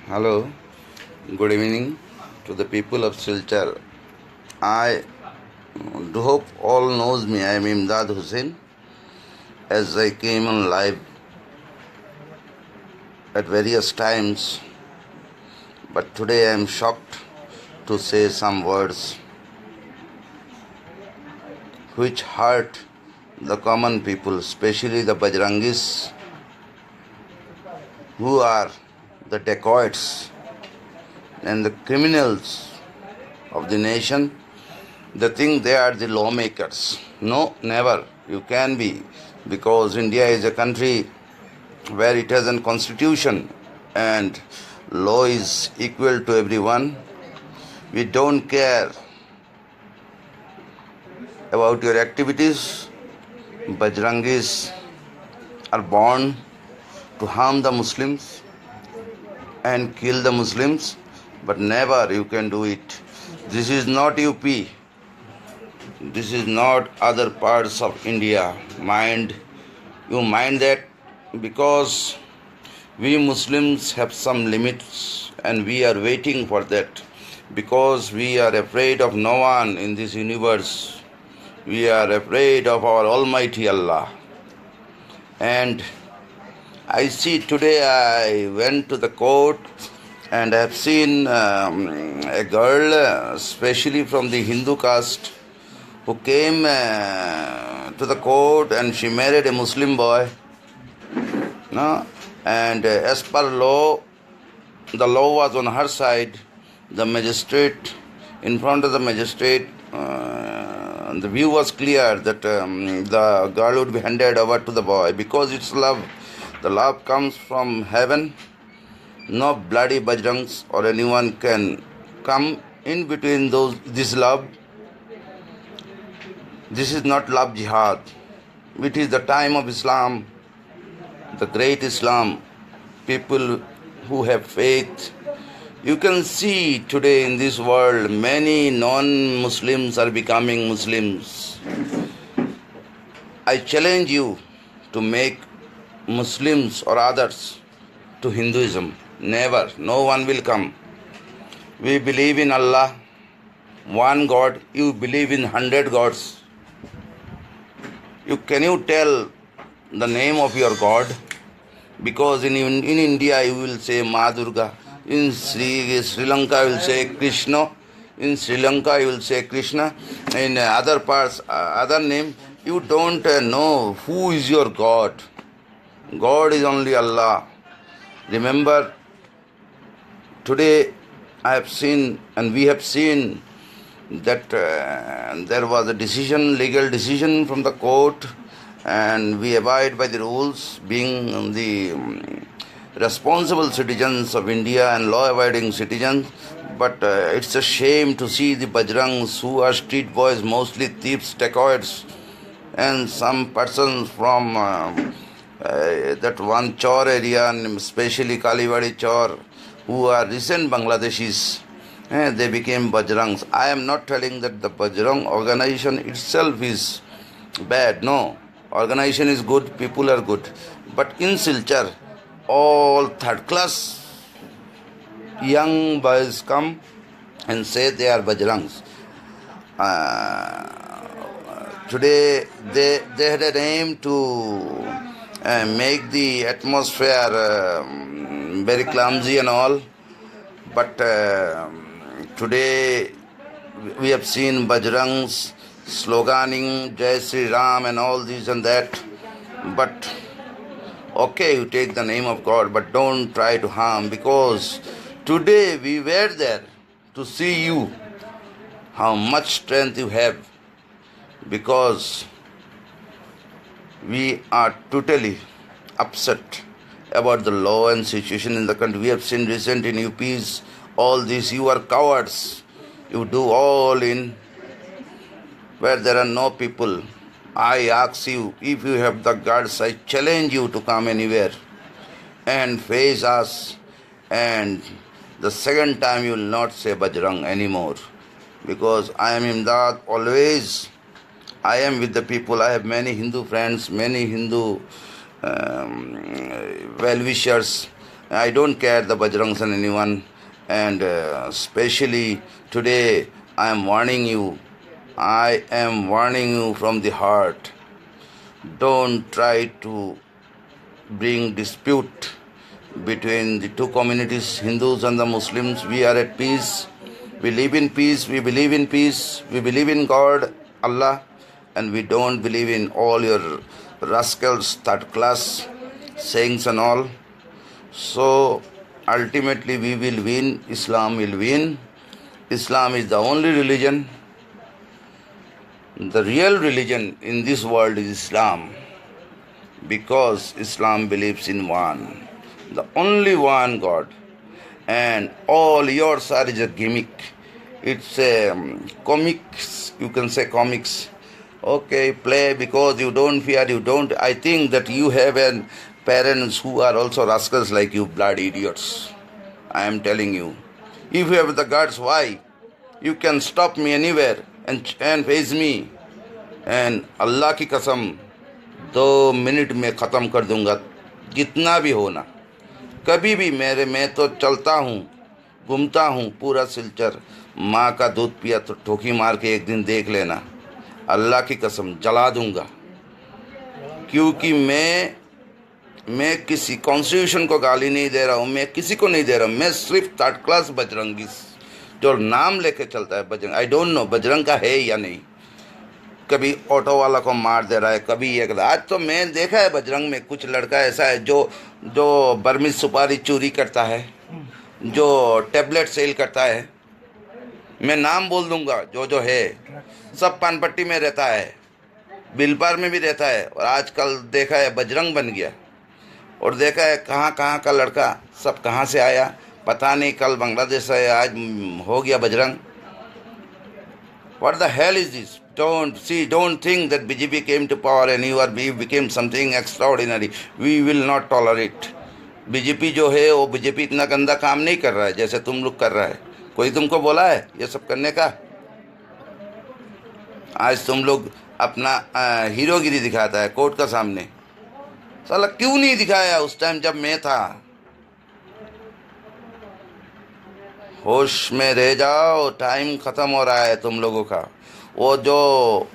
Hello, good evening to the people of Silchar. I do hope all knows me. I am Imdad Hussain. As I came on live at various times, but today I am shocked to say some words which hurt the common people, especially the Bajrangis, who are the dacoits and the criminals of the nation. They think they are the lawmakers. No, never. You can be, because India is a country where it has a constitution and law is equal to everyone. We don't care about your activities. Bajrangis are born to harm the Muslims and kill the Muslims, but never you can do it. This is not UP. This is not other parts of India. Mind that, because we Muslims have some limits and we are waiting for that, because we are afraid of no one in this universe. We are afraid of our Almighty Allah. And I see today I went to the court and I have seen a girl, especially from the Hindu caste, who came to the court and she married a Muslim boy. No? And as per law, the law was on her side. The magistrate, in front of the magistrate, the view was clear that the girl would be handed over to the boy because it's love. The love comes from heaven. No bloody Bajrangs or anyone can come in between this love. This is not love jihad. It is the time of Islam, the great Islam. People who have faith. You can see today in this world many non-Muslims are becoming Muslims. I challenge you to make Muslims or others to Hinduism. Never. No one will come. We believe in Allah, one God. You believe in 100 gods. Can you tell the name of your God? Because in India you will say Ma Durga. In Sri Lanka you will say Krishna. In Sri Lanka you will say Krishna. In other parts, other name, you don't know who is your God. God is only Allah. Remember, today I have seen and we have seen that there was a decision, legal decision from the court, and we abide by the rules, being the responsible citizens of India and law-abiding citizens. But it's a shame to see the Bajrangs, who are street boys, mostly thieves, dacoits, and some persons from that one Chor area, and especially Kaliwadi Chor, who are recent Bangladeshis. They became Bajrangs. I am not telling that the Bajrang organization itself is bad. No. Organization is good, people are good. But in Silchar, all third class young boys come and say they are Bajrangs. Today they had an aim to make the atmosphere very clumsy and all. But today we have seen Bajrangs sloganing Jai Sri Ram and all this and that. But okay, you take the name of God, but don't try to harm, because today we were there to see you, how much strength you have, because we are totally upset about the law and situation in the country. We have seen recent in UPs, all this. You are cowards. You do all in where there are no people. I ask you, if you have the guts, I challenge you to come anywhere and face us. And the second time you will not say Bajrang anymore. Because I am Imdad always. I am with the people. I have many Hindu friends, many Hindu well-wishers. I don't care the Bajrangs and anyone, and especially today I am warning you. I am warning you from the heart. Don't try to bring dispute between the two communities, Hindus and the Muslims. We are at peace. We live in peace. We believe in peace. We believe in God, Allah, and we don't believe in all your rascals, third class sayings and all. So ultimately we will win. Islam will win. Islam is the only religion. The real religion in this world is Islam, because Islam believes in one, the only one God, and all yours are is a gimmick. It's a comics, you can say comics. Okay, play because you don't fear, you don't. I think that you have parents who are also rascals like you, bloody idiots. I am telling you. If you have the guts, why? You can stop me anywhere and face me. And Allah की कसम 2 minute में ख़त्म कर दूंगा, जितना भी होना। कभी भी मैं तो चलता हूँ, घूमता हूँ पूरा सिलचर। माँ का दूध पिया तो ठोकी मार के एक दिन देख लेना, अल्लाह की कसम जला दूंगा। क्योंकि मैं किसी कॉन्स्टिट्यूशन को गाली नहीं दे रहा हूँ, मैं किसी को नहीं दे रहा हूँ। मैं सिर्फ थर्ड क्लास बजरंगी जो नाम लेके चलता है Bajrang, I don't know Bajrang का है या नहीं। कभी ऑटो वाला को मार दे रहा है, कभी ये कर। आज तो मैं देखा है बजरंग में कुछ लड़का ऐसा है जो बर्मी सुपारी चोरी करता है, जो टेबलेट सेल करता है। मैं नाम बोल दूंगा जो है, सब पानपट्टी में रहता है, बिलपार में भी रहता है। और आजकल देखा है बजरंग बन गया। और देखा है कहाँ कहाँ का लड़का सब कहाँ से आया पता नहीं, कल बांग्लादेश से, आज हो गया Bajrang. What the hell is this? Don't think that BJP came to power and we became something extraordinary. We will not tolerate. BJP जो है वो बीजेपी इतना गंदा काम नहीं कर रहा है जैसे तुम लोग कर रहा है। कोई तुमको बोला है ये सब करने का? आज तुम लोग अपना हीरोगिरी दिखाता है कोर्ट का सामने। साला क्यों नहीं दिखाया उस टाइम जब मैं था? होश में रह जाओ, टाइम खत्म हो रहा है तुम लोगों का। वो जो